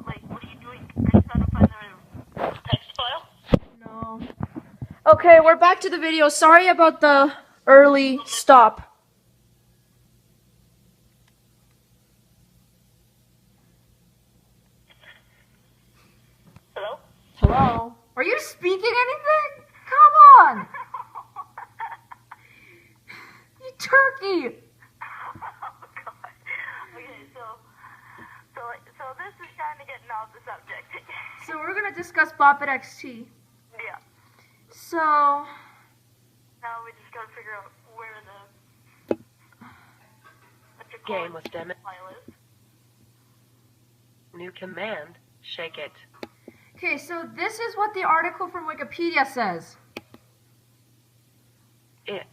like, what are you doing? Are you trying to find the text file? No. Okay, we're back to the video. Sorry about the early stop. Hello? Hello? Are you speaking anything? Come on! You turkey! Oh, God. Okay, so this is kind of getting off the subject. So we're gonna discuss Bop It XT. Yeah. So, Now we just gotta figure out where the Game was demo. file is. New command, shake it. okay, so this is what the article from Wikipedia says. It.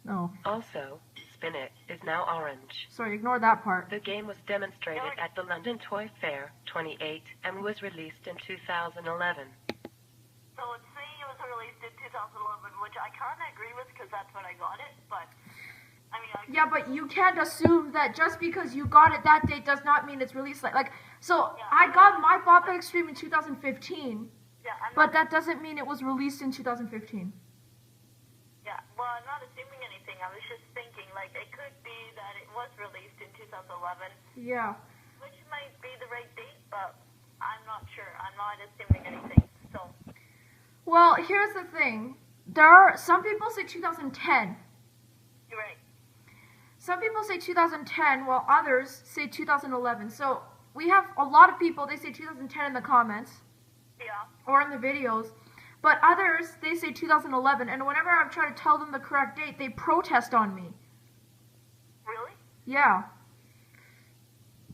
No, Also, Spin It is now orange. sorry, ignore that part. The game was demonstrated at the London Toy Fair 28 and was released in 2011. So it's saying it was released in 2011, which I kind of agree with because that's when I got it, but I mean, Yeah, but you can't assume that just because you got it that date does not mean it's released so Yeah. I got my Bop It Extreme in 2015, yeah, but that doesn't mean it was released in 2015. yeah, well, I'm not assuming anything. I was just thinking, like, it could be that it was released in 2011, Yeah. which might be the right date, but I'm not sure. I'm not assuming anything, so. Well, here's the thing. There are some people say 2010. You're right. Some people say 2010, while others say 2011. So we have a lot of people, they say 2010 in the comments Yeah. or in the videos, but others, they say 2011. And whenever I'm trying to tell them the correct date, they protest on me. Really? Yeah.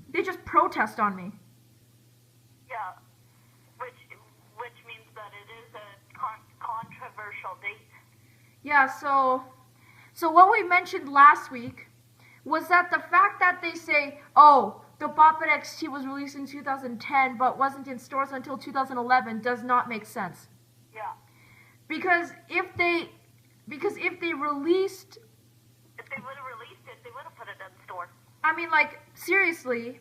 They just protest on me. Yeah. Which means that it is a controversial date. Yeah, so what we mentioned last week was that the fact that they say, oh, the Bop It XT was released in 2010 but wasn't in stores until 2011 does not make sense. Yeah. Because if they released, If they would have released it, they would have put it in the store. I mean, like, seriously,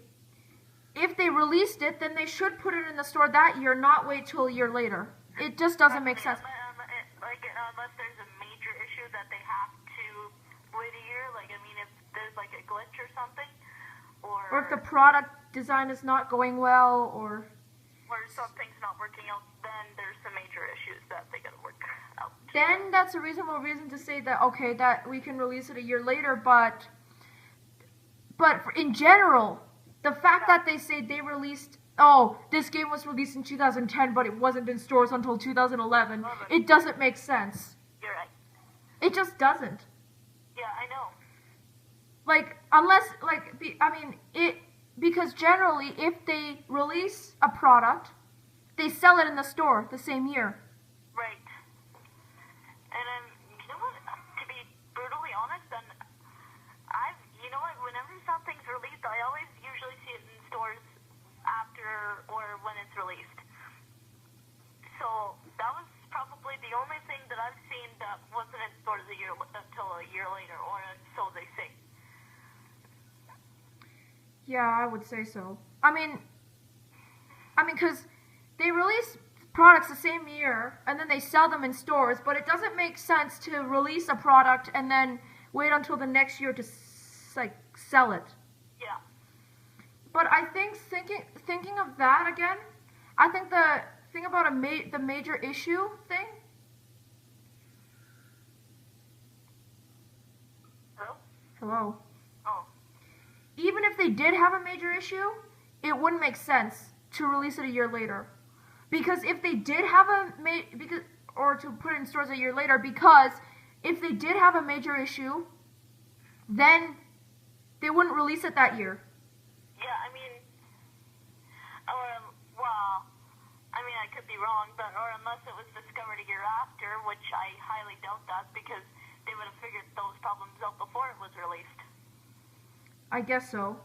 if they released it, then they should put it in the store that year, not wait till a year later. It just doesn't make sense. Like, unless there's a major issue that they have to wait a year. Like, I mean, if there's like a glitch or something, Or if the product design is not going well, or something's not working out, then there's some major issues that they gotta work out. then that's a reasonable reason to say that, okay, that we can release it a year later, but in general, the fact that they say they released, oh, this game was released in 2010, but it wasn't in stores until 2011, it doesn't make sense. You're right. It just doesn't. Yeah, I know. Like, unless, like, because generally, if they release a product, they sell it in the store the same year. Right. And you know what? To be brutally honest, then you know what? Whenever something's released, I always usually see it in stores after or when it's released. So that was probably the only thing that I've seen that wasn't in stores until a year later, or so they say. Yeah, I would say so. I mean, because they release products the same year, and then they sell them in stores, but it doesn't make sense to release a product and then wait until the next year to, like, sell it. Yeah. But I think thinking of that again, I think the thing about the major issue thing. Hello? Hello. Oh. Even if they did have a major issue, it wouldn't make sense to release it a year later. Because if they did have or to put it in stores a year later, because if they did have a major issue, then they wouldn't release it that year. Yeah, I mean, well, I mean, I could be wrong, or unless it was discovered a year after, which I highly doubt that, because they would have figured those problems out before it was released. I guess so.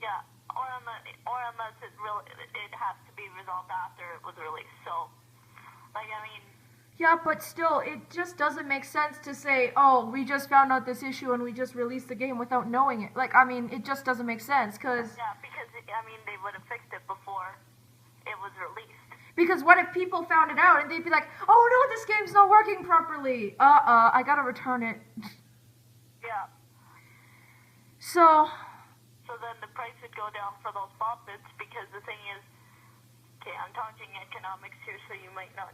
Yeah, or unless it has to be resolved after it was released. So, like, I mean. Yeah, but still, it just doesn't make sense to say, oh, we just found out this issue and we just released the game without knowing it. Like, I mean, it just doesn't make sense, because. Yeah, because I mean, they would have fixed it before Because what if people found it out and they'd be like, oh no, this game's not working properly. I gotta return it. Yeah. So then the price would go down for those pop bits, because the thing is, okay, I'm talking economics here, so you might not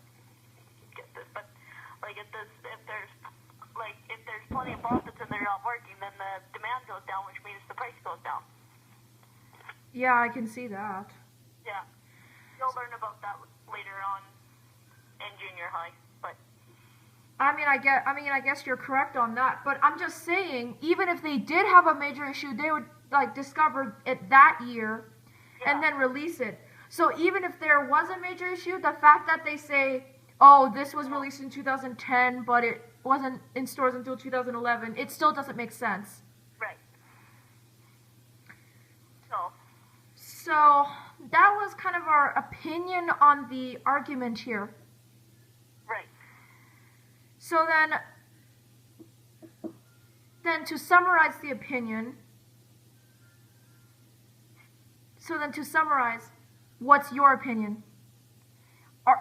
get this, but like if there's plenty of pop bits and they're not working, then the demand goes down, which means the price goes down. yeah, I can see that. Yeah. You'll learn about that later on in junior high, but I mean, I guess you're correct on that, but I'm just saying, even if they did have a major issue, they would like discover it that year and then release it. So even if there was a major issue, the fact that they say, oh, this was released in 2010, but it wasn't in stores until 2011, it still doesn't make sense. right. So that was kind of our opinion on the argument here. Right. So then to summarize the opinion, what's your opinion?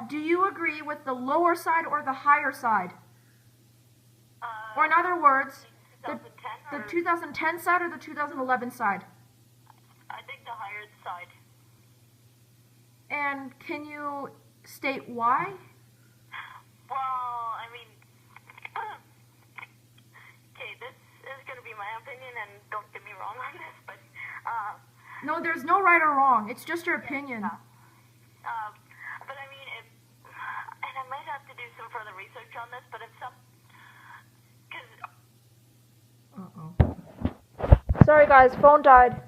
Do you agree with the lower side or the higher side? Or in other words, the 2010 side or the 2011 side? I think the higher side. And can you state why? Well, I mean, okay, this is going to be my opinion, and don't get me wrong on this, but No, there's no right or wrong. It's just your opinion. but I mean, and I might have to do some further research on this, but if because Sorry guys, phone died.